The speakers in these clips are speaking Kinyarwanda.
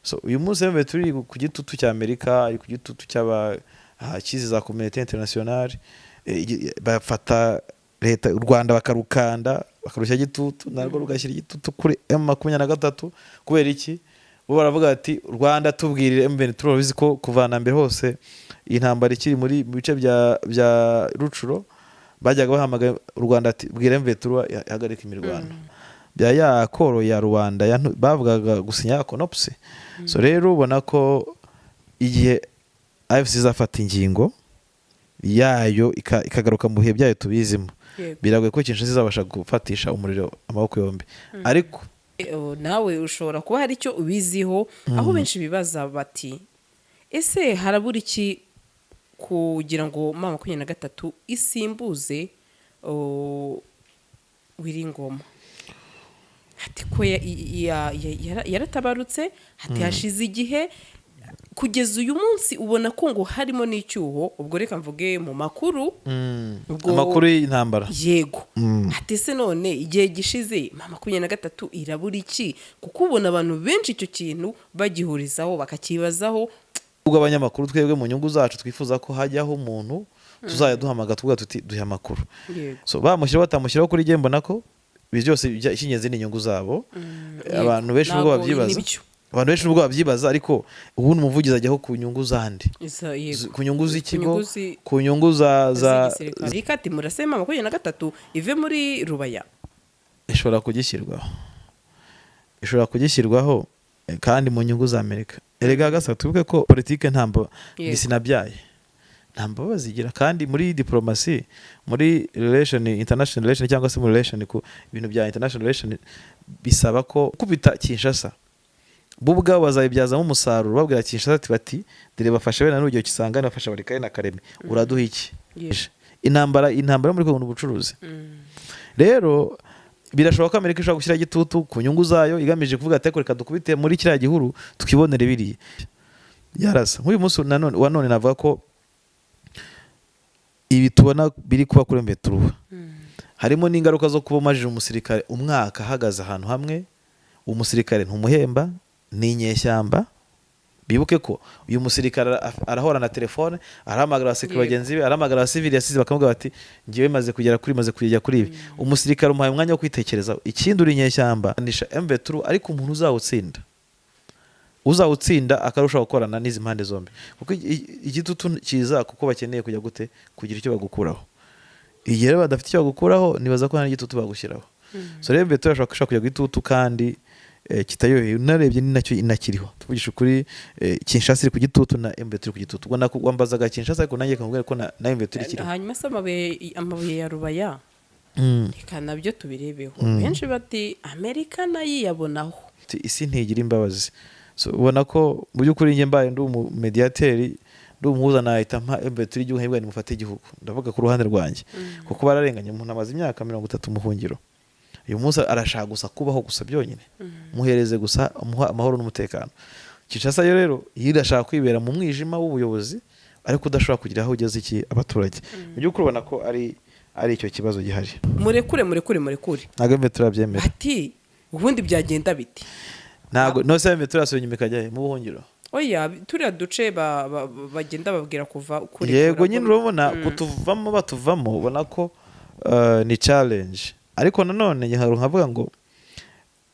so uyu munsi rero turi ku gitutu cya Amerika ari ku gitutu cy'aba kizi za community internationale bafata leta u Rwanda bakarukanda bakarushya gitutu narwo rugashyira igitutu kuri M23 kubera iki bo baravuga ati u Rwanda tubwirire M23 bizi ko kuvana mbere hose intambara ikiri muri bice bya Rucuro bajyaga bahamaga u Rwanda ati bwira M23 yahagarika imirwano bya ya koro ya Rwanda bavugaga gusinya konopsi so rero ubona ko igihe AFC izafata ingingo yayo ikagaruka mu bihe byayo tubizimo biragoye ko Kinshasa izabasha gufatisha umuriro amaboko yombi ariko nawe ushobora kuba hari icyo ubiziho aho benshi bibaza bati ese harabura iki kugira ngo mama 23 isimbuze Wiringoma ati ko yaratabarutse ati hashize igihe kugeza uyu munsi ubona ko ngo harimo n'icyuho ubwo reka mvuge mu makuru amakuru y'intambara yego ati se none igihe gishize mama 23 irabura iki kuko ubona abantu benshi icyo kintu bagihurizaho bakakibazaho ubwo abanyamakuru twebwe mu nyungu zacu twifuza ko hajyaho umuntu tuzajya duhamaga tuvuga tuti duhe amakuru so bamushyiraho batamushyiraho kuri gembo nako byose ikinyenzi ni inyungu zabo abantu benshi ubwo babyibaza abantu benshi ubwo babyibaza ariko ubundi umuvugizi ajyaho ku nyungu zandi ku nyungu z'ikigo ku nyungu za rikati murasema 23 ive muri Rubaya ishobora kugishyirwaho kandi mu nyungu za Amerika erega gasa tuvuge ko politike ntambo nisinabyaye ntambo bazigira kandi muri diplomasi muri international relation cyangwa se muri relation ku ibintu bya international relation bisaba ko kubita Kinshasa bubwa bazayibyaza mu musaruro babwira Kinshasa bati dere bafashe bena n'ugiye kisangana bafasha barikaye na Kareme uraduha iki intambara muri ko ubucuruzi rero birashoboka Amerika ishobora gushyira gitutu ku nyungu zayo igamije kuvuga ati reka dukubite muri kiriya gihuru tukibonere biriye yarasa nk'uyu munsi none navuga ko ibi tubona biri kuba kuri M23 harimo n'ingaruka zo kuba majije umusirikare umwaka ahagaze ahantu hamwe umusirikare ntumuhemba ni inyeshyamba bibuke ko uyu musirikare arahora na telefone arahamagara abasekuru bagenzi be arahamagara civil yasize bakamubwira bati ngiye maze kujya kuri ibi umusirikare umuhaye umwanya wo kwitekerezaho ikindi uri inyeshyamba nisha M23 ariko umuntu uzawutsinda akarusha gukorana n'izi mpande zombi kuko igitutu kiza kuko bakeneye kujya gute kugira icyo bagukuraho igihe rero badafite icyo bagukuraho nibaza ko nta igitutu bagushyiraho so rero M23 ashobora kujya gitutu kandi kitayoheye unarebye ni nacyo inakiriho tuvugisha kuri Kinshasa iri ku gitutu na M23 ku gitutu ubwo nakwambazaga Kinshasa ariko nanjye kamubwira ko na M23 kiriho hanyuma se amabuye ya Rubaya reka nabyo tubirebeho benshi bati Amerika nayo yabonaho isi ntigira imbabazi so ubona ko mu by'ukuri njye mbaye ndi umumediateri ndi umuhuza nahita mpa M23 igihugu hebwa ni mufate igihugu ndavuga ku ruhande rwanjye kuko bararenganye umuntu amaze imyaka 30 muhungiro uyu munsi arashaka gusa kubaho gusa byonyine muhereze gusa umuha amahoro n'umutekano Kinshasa yo rero yirashaka kwibera mu mwijima w'ubuyobozi ariko udashobora kugira aho ugeze iki abaturage mu by'ukuri ubona ko ari icyo kibazo gihari murekure ntabwo M23 byemera ati ubundi byagenda biti ntabwo no se M23 asubira ikajya mu buhungiro oya turiya duce bagenda babwira kuva kuri yego nyine urabona batuvamo ubona ko ni challenge ariko nanone nkavuga ngo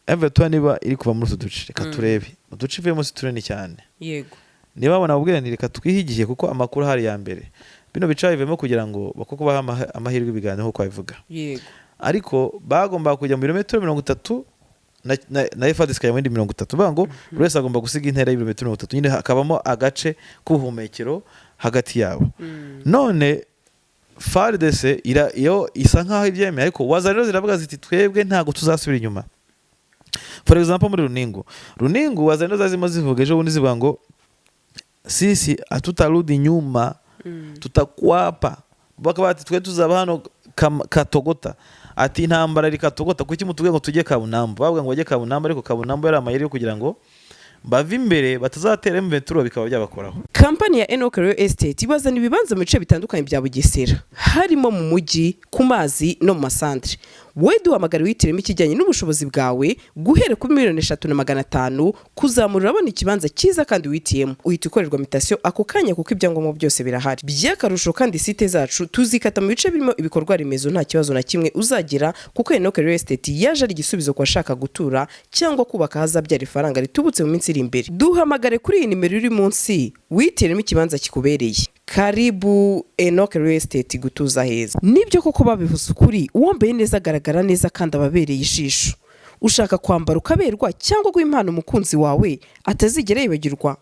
M23 niba iri kuva muri uduce reka turebe uduce ivemo si tureni cyane yego niba babona ubwira ni reka twihigiye kuko amakuru hari ya mbere bino bica bivemo kugira ngo bakoko baha amahirwe ibiganiro nko kwabivuga yego ariko bagomba kujya mu birometero 30 na FARDC kajya mu 30 bavuga ngo buri wese agomba gusiga intera y'ibirometero 30 nyine hakabamo agace k'ubuhumekero hagati yabo none FARDC iyo isa nkaho ibyemeye ariko wazarero ziravuga ziti twebwe ntago tuzasubira inyuma for example muri Runingu wazarero zazimo zivuga ejo bundi zivuga ngo sisi hatutarudi nyuma tutakwapa bakabati twe tuzaba hano Katogota ati intambara iri Katogota kuki mutuge ngo tujye Kabunambo bavuga ngo bajye Kabunambo ariko Kabunambo yari amayeri yo kugira ngo bava imbere batazatera M23 bikaba byabakoraho. Kampani ya Enoch Real Estate ibazana ibibanza mu bice bitandukanye bya Bugesera harimo mu mujyi ku mazi no mu masantre wowe duhamagara wihitiremo ikijyanye n'ubushobozi bwawe guhera kuri 3,500,000 kuzamura urabona ikibanza cyiza kandi wihitiyemo uhita ukorerwa mitasiyo ako kanya kuko ibyangombwa byose birahari by'akarusho kandi site zacu tuzikata mu bice birimo ibikorwa remezo nta kibazo na kimwe uzagira kuko Enoch Real Estate yaje ari igisubizo ku bashaka gutura cyangwa kubaka hazabyara ifaranga ritubutse mu minsi iri imbere. Duhamagare kuri iyi nimero iri munsi wihitiremo ikibanza kikubereye. Karibu Enoch Real Estate gutuza heza. Nibyo koko babivuze ukuri, uwambaye neza agaragara neza kandi ababereye ijisho. Ushaka kwambara ukaberwa cyangwa guha impano umukunzi wawe atazigera yibagirwa?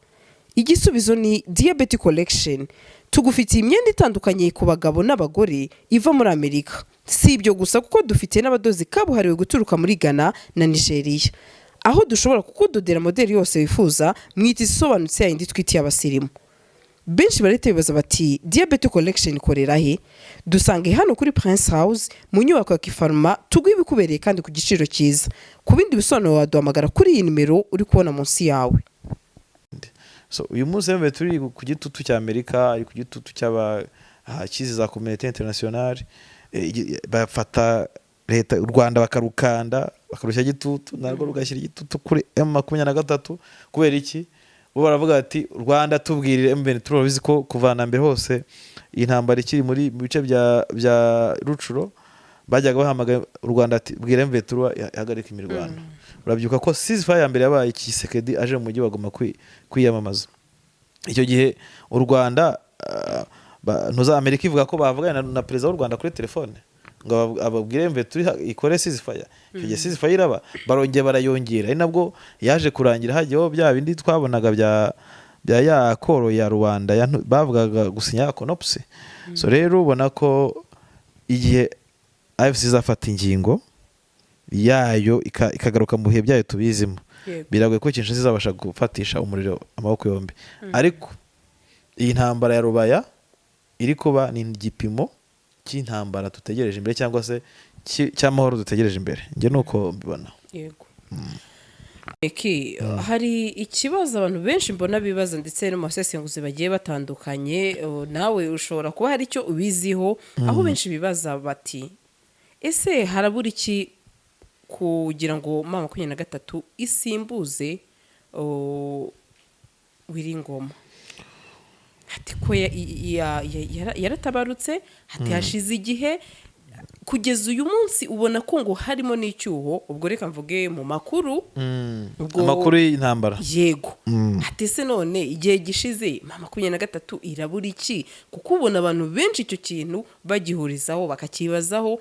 Igisubizo ni Diabetes Collection. Tugufitiye imyenda itandukanye ku bagabo n'abagore iva muri Amerika. Si ibyo gusa kuko dufite n'abadozi kabuhariwe guturuka muri Ghana na Nigeria. Aho dushobora kukudodera modeli yose wifuza mwita isobanutse yindi twitiye abasirimu. Benshi barite bibaza bati Diabetes Collection ikorera he? Dusange hano kuri Prince House mu nyubako ya Kifarma tugwibikubereye kandi ku giciro cyiza. Ku bindi bisobanuro waduhamagara kuri iyi nimero uri kubona munsi yawe. So uyu munsi mbe turi ku gitutu cya Amerika, ari ku gitutu cy'abakizi za communauté internationale, bafata leta u Rwanda bakarukanda bakarushya gitutu narwo rugashyira igitutu kuri M23 kubera iki bo baravuga ati u Rwanda tubwirire M23 bizi ko kuvana mbere hose intambara ikiri muri bice bya Rucuro bajyaga bahamaga u Rwanda ati bwira M23 yahagarika imirwano. Urabyuka ko ceasefire ya mbere yabaye Kisekedi aje mu mujyi bagoma kwiyamamaza. Icyo gihe u Rwanda ntuza Amerika ivuga ko bavugana na president w'u Rwanda kuri telefone ngo ababwire M23 ikore ceasefire. Icyo gihe ceasefire iraba barongeye barayongera, ari nabwo yaje kurangira hajyeho bya bindi twabonaga bya ya koro ya Rwanda bavugaga gusinya konopse. So rero ubona ko igihe AFC izafata ingingo yayo ikagaruka mu bihe byayo tubizimo, biragoye ko Kinshasa izabasha gufatisha umuriro amaboko yombi. Ariko iyi ntambara ya Rubaya iri kuba ni igipimo cy'intambara tutegereje imbere cyangwa se cy'amahoro dutegereje imbere. Nge nuko mbibona. Yego. Hari ikibazo abantu benshi mbona bibaza ndetse no masesenguzi bagiye batandukanye, nawe ushobora kuba hari icyo ubiziho, aho benshi bibaza bati ese harabura iki kugira ngo mama 23 isimbuze Wiringoma? Hati ko yaratabarutse, hati hashize igihe, kugeza uyu munsi ubona ko ngo harimo n'icyuho. Ubwo reka mvuge mu makuru, amakuru y'intambara. Yego. Hati se none igihe gishize mama 23 irabura iki? Kuko ubona abantu benshi icyo kintu bagihurizaho bakakibazaho,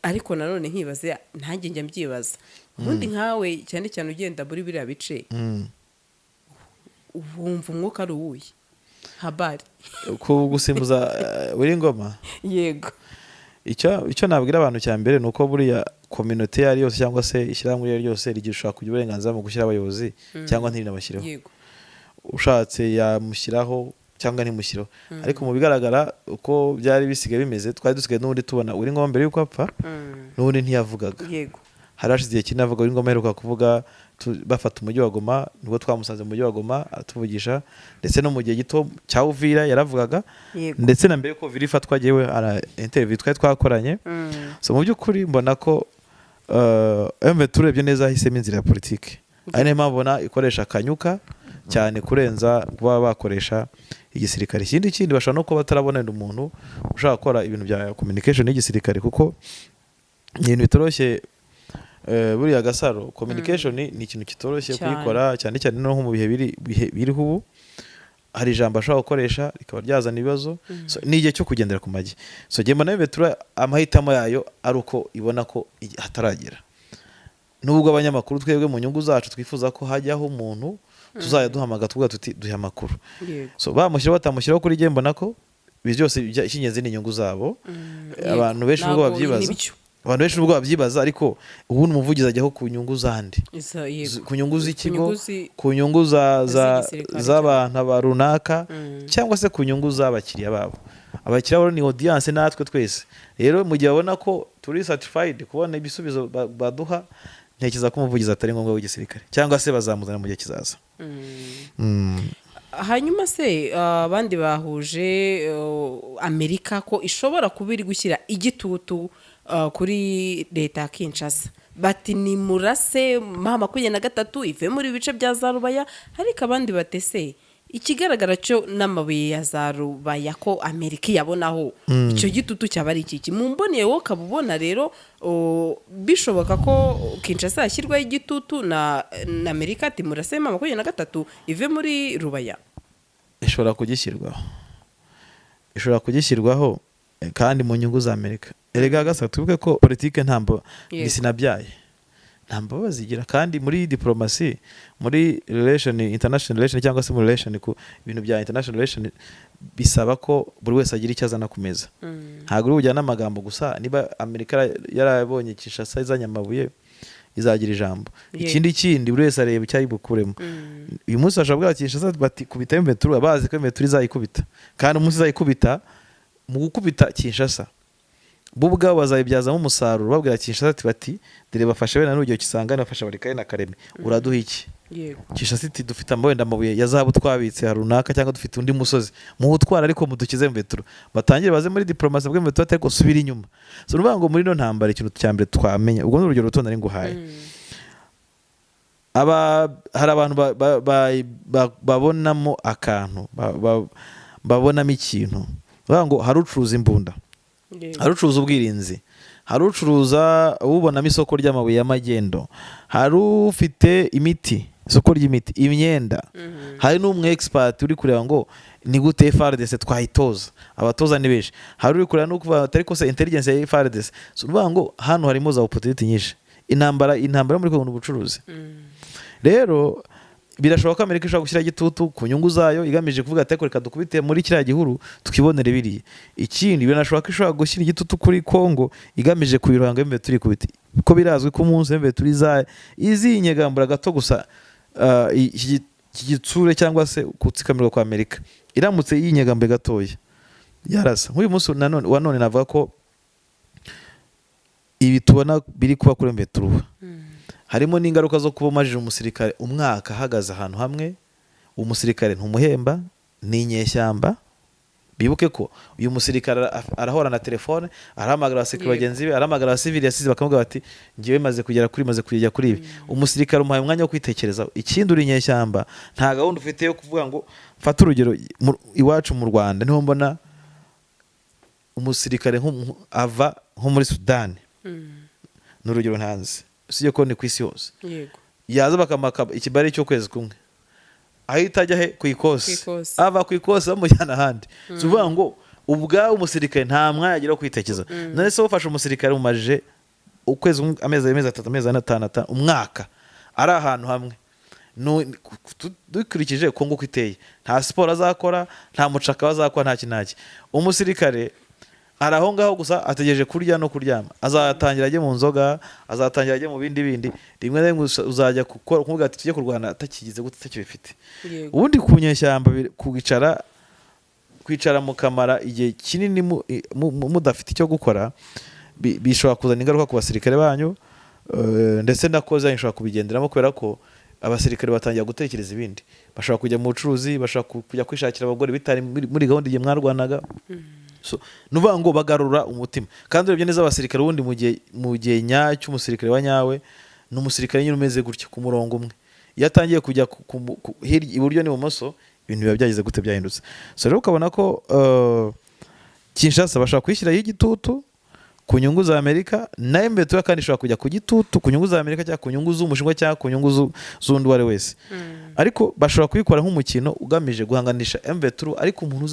ariko nanone nkibaze ntange njya mbyibaza. Ubundi nkawe cyane cyane ugenda muri biriya bice wumva umwuka ari uwuye habari ko gusimbuza Wiringoma? Yego. Icyo nabwira abantu cya mbere nuko buriya communauté yari yose cyangwa se ishyirahamwe yari yose rigishaka kugira uburenganzira mu gushyira abayobozi cyangwa ntirinabashyireho. Yego. Ushatse yamushyiraho cyangwa ntimushyiraho. Ariko mu bigaragara uko byari bisigaye bimeze, twari dusigaye n'ubundi tubona Wiringoma mbere yuko apfa n'ubundi ntiyavugaga. Yego. Harashize igihe kinavuga Wiringoma aheruka kuvuga bafata umujyi wa Goma, nibwo twamusanze mu mujyi wa Goma atuvugisha, ndetse no mu gihe gito cya Uvira yaravugaga, ndetse na mbere ko Uvira ifatwa agiyewe interview twari twakoranye. So mu by'ukuri mbona ko M23 byo neza hisemo inzira ya politiki, ari nayo mpamvu mbona ikoresha akanyuka cyane kurenza kuba bakoresha igisirikare. Ikindi bashobora no kuba batarabonera umuntu ushaka gukora ibintu bya communication n'igisirikare, kuko ibintu bitoroshye. Buriya Gasaro communication ni ikintu kitoroshye kuyikora, cyane cyane no mu bihe biriho ubu. Hari ijambo ashobora gukoresha rikaba ryazana ibibazo. So ni igihe cyo kugendera ku magi. So Gemba na Vetura amahitamo yayo ari uko ibona ko hataragera. Nubwo abanyamakuru twebwe mu nyungu zacu twifuza ko hajyaho umuntu tuzajya duhamaga tuvuga tuti duhe amakuru. So bamushyira batamushyiraho kuri Gemba nako byose icyingenzi ni inyungu zabo. Abantu benshi ubwo babyibaza. Abantu benshi ubwo babyibaza, ariko ubundi umuvugizi ajyaho ku nyungu zandi, ku nyungu z'ikigo, ku nyungu z'abantu runaka, cyangwa se ku nyungu z'abakiriya babo. Abakiriya babo ni audience natwe twese. Rero mu gihe babona ko turi certified kubona ibisubizo baduha, ntekereza ko umuvugizi atari ngombwa w'igisirikare, cyangwa se bazamuzana mu gihe kizaza. Hanyuma se abandi bahuje Amerika ko ishobora kuba iri gushyira igitutu kuri leta ya Kinshasa bati ni murase M23 ive muri bice bya za Rubaya, ariko abandi batese ikigaragara cyo n'amabuye ya za Rubaya ko Amerika yabonaho icyo gitutu cyaba ari iki mumboneye wo kabubona rero bishoboka ko Kinshasa yashyirwaho igitutu na Amerika ati murase M23 ive muri Rubaya. ishobora kugishyirwaho kandi mu nyungu za Amerika. Erega gasa tuvuge ko politike ntambo bisinabyaye ntambo bazigira, kandi muri diplomasi, muri relation, international relation cyangwa se muri relation ku ibintu bya international relation bisaba ko buri wese agira icyo azana kumeza. Ntabwo uri ujyana amagambo gusa. Niba Amerika yarabonye Kinshasa izanye amabuye izagira ijambo, ikindi buri wese areba icyo bukuremo. Uyu munsi bashobora Kinshasa bati kubita M23, bazi ko M23 izayikubita, kandi umunsi izayikubita mu gukubita Kinshasa bo ubwabo bazayibyazamo umusaruro, babwira Kinshasa bati dore bafashe bene n'urugero Kisangani bafasha Barikaye na Kareme, uraduha iki? Kinshasa iti dufite amabuye ya zahabu twabitse harunaka, cyangwa dufite undi musozi muhutwara ariko mudukize M23. Batangire baze muri diplomasi bwe M23 ariko subira inyuma. So nuvuga ngo muri no ntambara ikintu cyambere twamenya, ubwo n'urugero rutonda ari nguhaye. Hari abantu babonamo akantu, babonamo ikintu. Nuvuga ngo hari ucuruza imbunda, hari ucuruza ubwirinzi, hari ucuruza ubonamo isoko ry'amabuye y'amagendo, hari ufite imiti, isoko ry'imiti, imyenda, hari n'umwe expert uri kureba ngo ni gute FARDC twayitoza, abatoza ni benshi, hari uri kureba no kuva atari ko se intelligence ya FARDC. So nuvuga ngo hano harimo za opportunity nyinshi. Intambara muri ko ubucuruzi. Rero birashoboka ko Amerika ishobora gushyira igitutu ku nyungu zayo igamije kuvuga ati reka dukubite muri kiriya gihuru tukibonere biriya. Ikindi birashoboka ko ishobora gushyira igitutu kuri Kongo igamije kuyirohanga M23 kubita, ko birazwi ko umunsi M23 izinyegambura gato gusa iki gitsure cyangwa se kutsikamirwa kwa Amerika iramutse yinyegambe gatoya yarasa. Nk'uyu munsi none navuga ko ibi tubona biri kuba kuri M23 harimo n'ingaruka zo kuba umajije umusirikare umwaka ahagaze ahantu hamwe. Umusirikare ntumuhemba, ni inyeshyamba. Bibuke ko uyu musirikare arahora na telefone, arahamagara abasekuru bagenzi be, arahamagara abasivili yasize bakamubwira bati ngiye maze kujya kuri ibi. Umusirikare umuhaye umwanya wo kwitekerezaho. Ikindi uri inyeshyamba, nta gahunda ufite yo kuvuga ngo fata urugero iwacu mu Rwanda niho mbona umusirikare ava nko muri Sudani, n'urugero ntanzi usibye ko ni ku isi yose, yaza bakamaka ikibari cyo kwezi kumwe ahita ajya he ku ikosi, ava ku ikosi bamujyana ahandi. Tuvuga ngo ubwawe umusirikare nta mwanya agira wo kwitekereza. None se ufashe umusirikare umajije ukwezi amezi 3 amezi 5 umwaka ari ahantu hamwe, dukurikije Kongo uko iteye, nta siporo azakora, nta mucaka azakora, nta kinaki. Umusirikare araho ngaho gusa ategereje kurya no kuryama. Azatangira ajye mu nzoga, azatangira ajye mu bindi rimwe na rimwe uzajya kuvuga ati tujye kurwana atakigize gute atakibifite. Ubundi kunyeshyamba kwicara mu kamara igihe kinini mudafite icyo gukora bishobora kuzana ingaruka ku basirikare banyu, ndetse nakoze inshobora kubigenderamo kubera ko abasirikare batangira gutekereza ibindi. Bashobora kujya mu bucuruzi, bashobora kujya kwishakira abagore bitari muri gahunda igihe mwarwanaga. So nuvuga ngo bagarura umutima. Kandi urebye neza abasirikare wundi mu gihe nyacyo umusirikare wa nyawe n'umusirikare nyine umeze gutyo ku murongo umwe, iyo atangiye kujya hirya iburyo n'ibumoso ibintu biba byagize gute byahindutse. So rero ukabona ko Kinshasa bashaka kwishyiraho igitutu ku nyungu za Amerika, na M23 kandi ishobora kujya ku gitutu ku nyungu za Amerika cyangwa ku nyungu z'umushinwa cyangwa ku nyungu z'undi wari wese. Ariko bashobora kubikora nk'umukino ugamije guhanganisha M23, ariko umuntu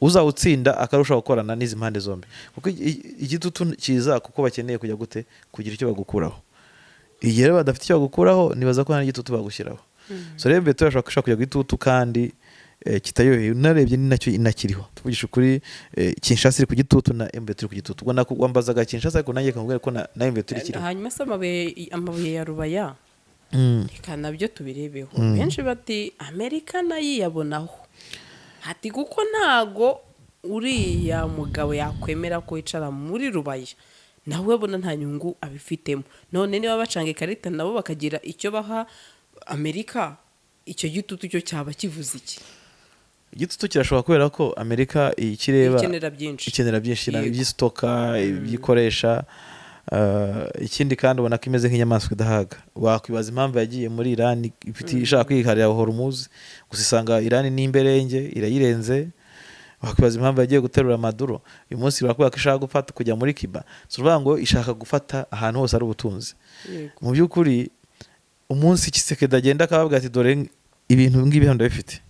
uzawutsinda akarushaho gukorana n'izi mpande zombi, kuko igitutu kiza kuko bakeneye kujya gute kugira icyo bagukuraho. Igihe rero badafite icyo bagukuraho nibaza ko nta igitutu bagushyiraho. So rero M23 bashobora kujya gitutu kandi kitayoheye. Unarebye ni nacyo inakiriho, tuvugisha kuri Kinshasa iri ku gitutu na M23 ku gitutu. Ubwo nakwambazaga Kinshasa ariko nanjye kamubwira ko na M23 ikiriho. Hanyuma se amabuye ya Rubaya reka nabyo tubirebeho. Benshi bati Amerika nayo yabonaho hati kuko ntago uriya mugabo yakwemera ko yicara muri Rubaya nawe bona nta nyungu abifitemo. None niba bacanga ikarita nabo bakagira icyo baha Amerika, icyo gitutu cyo cyaba kivuze iki? igitutu kirashobora kubera ko Amerika ikireba ikenera byinshi iby'isitoka ibyikoresha. Ikindi kandi ubona ko imeze nk'inyamaswa idahaga. Wakwibaza impamvu yagiye muri Iran ishaka kwiharira Hormuz, gusa isanga Iran n'imberenge irayirenze. Wakwibaza impamvu yagiye guterura Maduro, uyu munsi barakubwira ko ishaka gufata kujya muri Cuba. Suvuga ngo ishaka gufata ahantu hose ari ubutunzi. Mu by'ukuri umunsi Tshisekedi agenda akavuga ati dore ibintu ngibi hano ndabifite,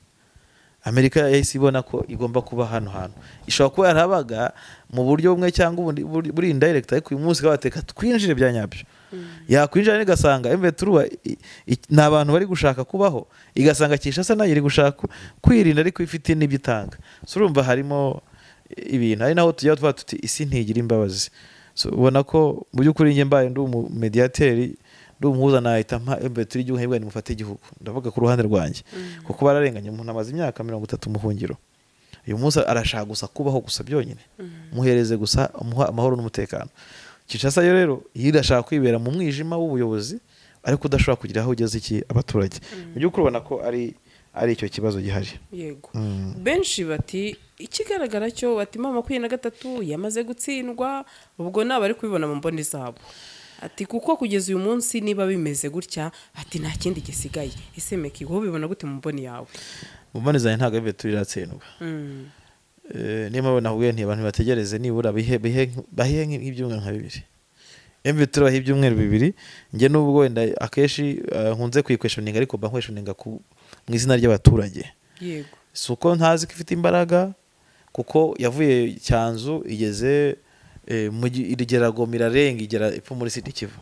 Amerika yahise ibona ko igomba kuba hano hantu. Ishobora kuba yarabaga mu buryo bumwe cyangwa ubundi buri indirect, ariko uyu munsi kabateka twinjire bya nyabyo. Yakwinjira n'igasanga M23 ni abantu bari gushaka kubaho, igasanga Kinshasa nayo iri gushaka kwirinda ariko ifite n'ibyitanga. So urumva harimo ibintu ari naho tujya tuvuga tuti isi ntigira imbabazi. So ubona ko mu by'ukuri njye mbaye ndi umumediateri umuhuza nahita mpa M23 igihugu hebwe nimufate igihugu, ndavuga ku ruhande rwanjye kuko bararenganye. Umuntu amaze imyaka 30 muhungiro, uyu munsi arashaka gusa kubaho gusa byonyine, muhereze gusa umuha amahoro n'umutekano. Kinshasa yo rero yirashaka kwibera mu mwijima w'ubuyobozi ariko udashobora kugira aho ugeze iki abaturage. Mu by'ukuri ubona ko ari icyo kibazo gihari. Yego. Benshi bati ikigaragara cyo bati mama 23 yamaze gutsindwa, ubwo nabari kubibona mu mboni zabo. Ati kuko kugeza uyu munsi niba bimeze gutya, ati nta kindi gisigaye. Ese Meki wowe bibona gute mu mboni yawe? Mu mboni zawe ntago M23 iratsindwa. Niba babona ahubwo nti abantu bategereze nibura bahiye nk'ibyumweru nka 2. M23 bahiye ibyumweru 2. Nge nubwo wenda akeshi nkunze kwikweshoninga ariko bankweshoninga mu izina ry'abaturage. Yego. Suko ntazi ko ifite imbaraga kuko yavuye Cyanzu igeze mu irigera Gomira renga igera ipfu muri Sud Kivu.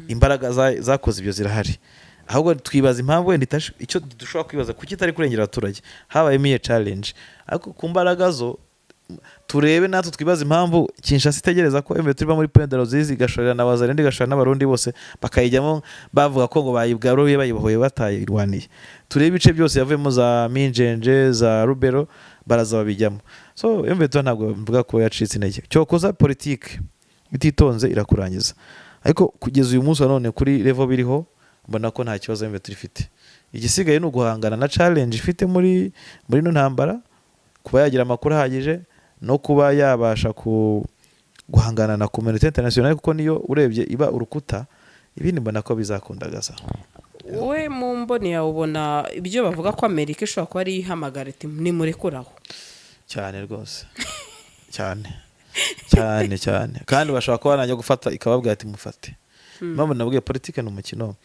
Imbaraga zakoze ibyo zirahari. Ahubwo twibaza impamvu wenda icyo dushobora kwibaza kuki itari kurengera abaturage, habaye imiye challenge. Ariko ku mbaraga zo turebe natwe twibaza impamvu Kinshasa itegereza ko M23 iba muri Point de Ruzizi igashorera na Wazalendo igashorera n'abarundi bose bakayijyamo bavuga ko ngo bayibwaroye bayibohoye batayirwaniye. Turebe ibice byose yavuyemo za Minjenje za Rubero baraza babijyamo. So M23 ntabwo mvuga ko yacitse intege, cyokoza politique bititonze irakurangiza. Ariko kugeza uyu munsi none kuri level biriho mbona ko nta kibazo M23 ifite. Igisigaye no guhangana na challenge ifite muri no ntambara, kuba yagira amakuru ahagije no kuba yabasha guhangana na community international, kuko niyo urebye iba urukuta, ibindi mbona ko bizakundagaza. We mu mboni yawe ubona ibyo bavuga ko Amerika ishobora kuba ari ihamagara ati nimurekuraho cyane rwose cyane kandi bashobora kuba banajya gufata ikababwira ati mufate. Mpamvu nabwiye politike ni umukino.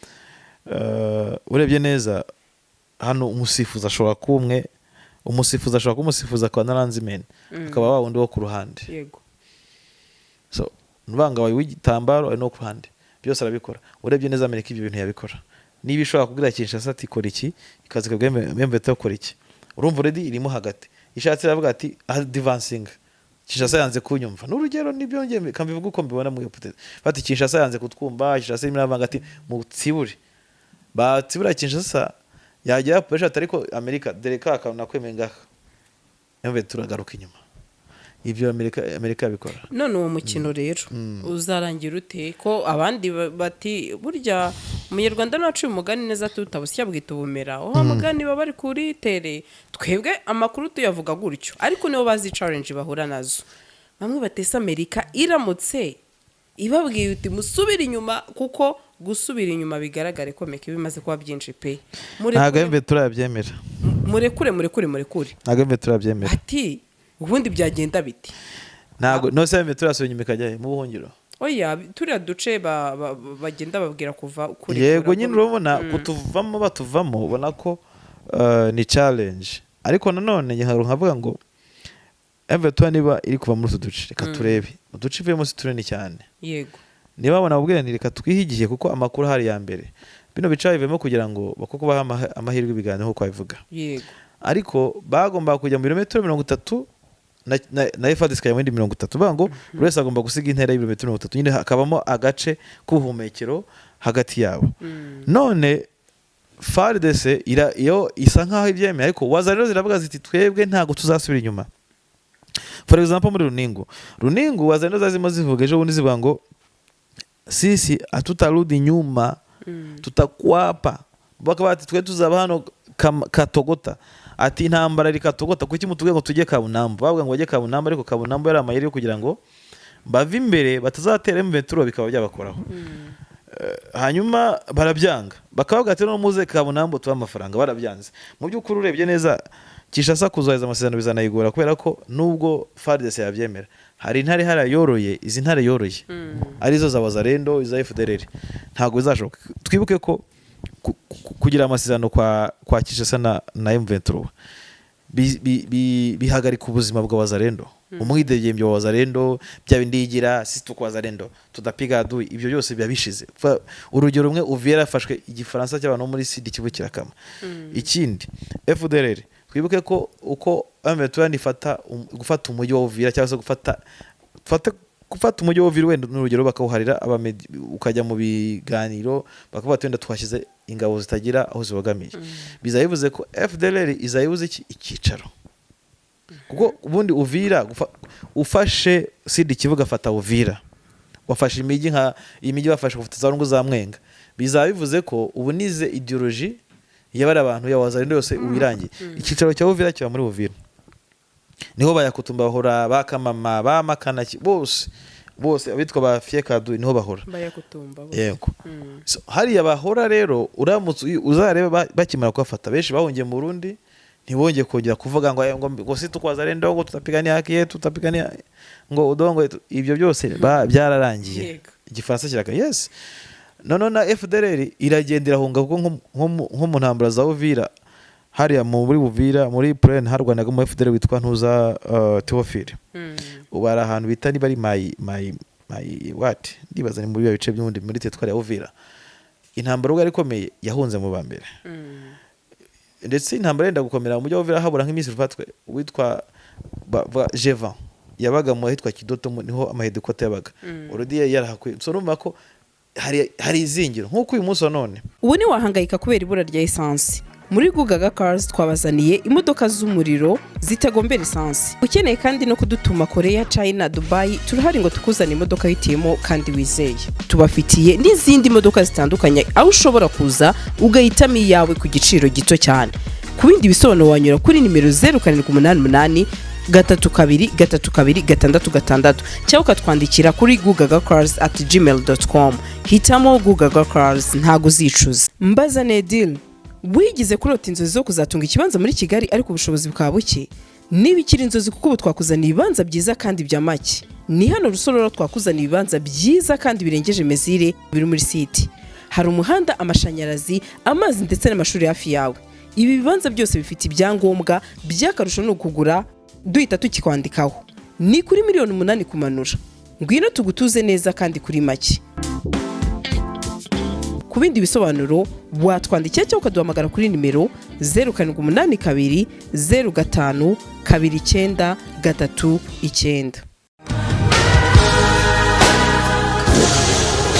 Urebye neza hano umusifuzi ashobora kuba umusifuza kwa Naranzimene akaba wa wundi wo ku ruhande. Yego. So nubanga wawe w'igitambaro ari no ku ruhande byose arabikora. Urebye neza Amerika ibyo bintu yabikora. Niba ishobora kubwira Kinshasa ati kora iki, ikazi kabwe M23 kora iki, urumva already irimo hagati. Ishatse iravuga ati advancing. Kinshasa yanze kunyumva n'urugero nibyo ngiye kambivuga uko mbibona mu hypothèse. Bati Kinshasa yanze kutwumva, Kinshasa irimo iravuga ati mu tsiburi batsibura Kinshasa yagera pressure ariko Amerika dereka akabona kwemenga M23 agaruka inyuma. Ibyo Amerika yabikora. None uwo mukino rero uzarangira ute ko abandi bati burya umunyarwanda nacu umugani neza tutabusya bwita ubumera aho amagani baba bari kuri tere, twebwe amakuru tuyavuga gutyo ariko nibo bazi challenge bahura nazo. Bamwe batesa Amerika iramutse ibabwiye uti musubira inyuma, kuko gusubira inyuma bigaragare ko Meki bimaze kuba byinshi pe. Ntago M23 yabyemera. Murekure. Ntago M23 yabyemera. Ati ubundi byagenda biti. Ntago no se M23 asonyime kajya mu buhungiro. Oya turiya duce bagenda babwira kuva kuri. Yego nyine urabona kutuvamo batuvamo ubona ko ni challenge. Ariko nanone nkavuga ngo M23 niba iri kuva muri uduce reka turebe uduce ivemo situreni cyane. Yego. Niba babona babwira ni reka twihigiye kuko amakuru hari ya mbere bino bica bivemo kugira ngo bakoko baha amahirwe ibiganiro nko kwabivuga. Yego. Ariko bagomba kujya mu birometero 30 na FARDC ya 30 bango buri wese agomba gusiga intera y'ibirometero 30 nyine hakabamo agace k'ubuhumekero hagati yabo. None FARDC iyo isa nkaho ibyemeye ariko Wazalendo ziravuga ziti twebwe ntago tuzasubira inyuma. For example muri Runingu Wazalendo zazimo zivuga ejo bundi zivuga ngo sisi hatutarudi nyuma tutakwapa baka bati twe tuzaba hano Katogota ati intambara rikatugota kuki mutubwiye ngo tujye Kabunambo bavuga ngo bajye Kabunambo ariko Kabunambo yari amayeri yo kugira ngo bava imbere batazatera M23 bikaba byabakoraho hanyuma barabyanga bakavuga ati no muze Kabunambo tuba amafaranga barabyanze mu by'ukuri urebye neza Kinshasa kuzoheza amasezerano bizanayigora kubera ko nubwo FARDC yabyemera hari intare harayoroye izi ntare yoroye arizo za Wazalendo iza FDLR ntago bizashoboka twibuke ko kugira amasezerano kwa Kinshasa na M23 bihagarika ubuzima bwa Wazalendo umwidegembyo wa Wazalendo bya bindi yigira sisi kwa Wazalendo tudapiga adui ibyo byose byabishize urugero rumwe Uvira afashwe igifaransa cy'abantu muri Sud Kivu kirakama ikindi FDLR twibuke ko uko M23 ifata gufata umujyi wa Uvira cyangwa se gufata umujyi wa Uvira wenda n'urugero bakawuharira ukajya mu biganiro bakavuga twenda twashize ingabo zitagira aho zibogamiye bizayivuze ko FDLR izayibuze ikicaro kuko ubundi Uvira ufashe Sud Kivu gafata Uvira wafashe imijyi nka imijyi bafashe gufata za rungu za Mwenga bizabivuze ko ubu nize ideology yabara abantu ya Wazalendo yose ubirangiye ikicaro cya Uvira cyo muri Uvira niho bayakutumba bahora bakamama bamakana bose abitwa ba Fiekadu niho bahora bayakutumba yego hari abahora rero uramutse uzareba bakimara kwafata benshi bahungiye mu Burundi ntibongeye kongera kuvuga ngo si tukwazalendo ngo tutapigania haki yetu tutapigania ngo udongo ibyo byose byararangiye igifaransa kiraka yes na FDLR iragendera hunga kuko nko mu ntambara za Uvira hariya muri Uvira muri Plaine harwanaga mu FDLR witwa Ntuza Theophile ubara ahantu bita niba ari my what ndibaza ni muri bice by'undi muri tetwari ya Uvira intambara ubwo arikomeye yahunze mu bambere ndetse intambara yenda gukomera mu mujyi wa Uvira habura nk'iminsi rufatwe witwa Jevan yabaga mu hitwa Kidoto niho amahedikota yabaga urudi yarahakwe so numva ko hari izingiro nkuko uyu munsi none ubu ni wahangayika kubera ibura rya essence muri Gugaga Cars twabazaniye imodoka z'umuriro zitagombera essence ukeneye kandi no kudutuma Korea China Dubai turahari ngo tukuzane imodoka hitiyemo kandi wizeye tubafitiye n'izindi modoka zitandukanye aho ushobora kuza ugahitamo iyawe ku giciro gito cyane ku bindi bisobanuro wanyura kuri nimero 0788 32 cyangwa ukatwandikira kuri gugagacars@gmail.com hitamo Gugaga Cars ntago uzicuza mbaza Nedil wigize kurota inzozi zo kuzatunga ikibanza muri Kigali ariko ubushobozi bwa buke niba ikiri inzozi kuko twakuzana ibibanza byiza kandi bya make ni hano Rusororo twakuzana ibibanza byiza kandi birengeje mezire biri muri city hari umuhanda amashanyarazi amazi ndetse n'amashuri hafi yawe ibi bibanza byose bifite ibyangombwa by'akarusho no kugura duhita tukikwandikaho ni kuri $8,000,000 kumanura ngwino tugutuze neza kandi kuri make ku bindi bisobanuro watwandikira cyangwa ukaduhamagara kuri nimero 0782 05 29 39.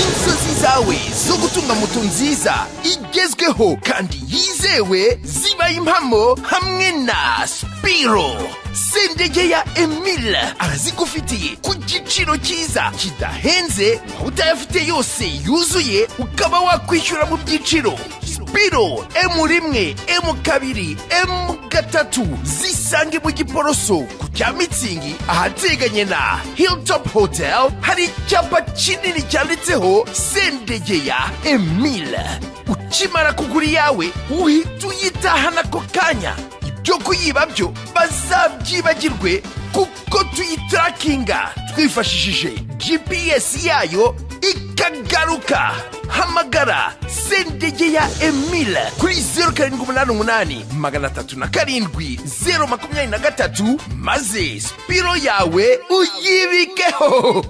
Inzozi zawe zo gutunga moto nziza igezweho kandi yizewe zibaye impamo hamwe na Spiro. Sendege ya Emile arazigufitiye ku giciro cyiza kidahenze utayafite yose yuzuye ukaba wakwishyura mu byiciro. Spiro M1 M2 M3 zisange mu Giporoso ku Cyamitsingi ahateganye na Hilltop Hotel hari icyapa kinini cyanditseho Sendege ya Emile. Ukimara kugura yawe uhita uyitahana ako kanya ibyo kuyiba byo bazabyibagirwe kuko tuyitrakinga twifashishije GPS yayo ikagaruka. Hamagara Sendege ya Emile kuri 0788 307 023 maze Spiro yawe uyibikeho.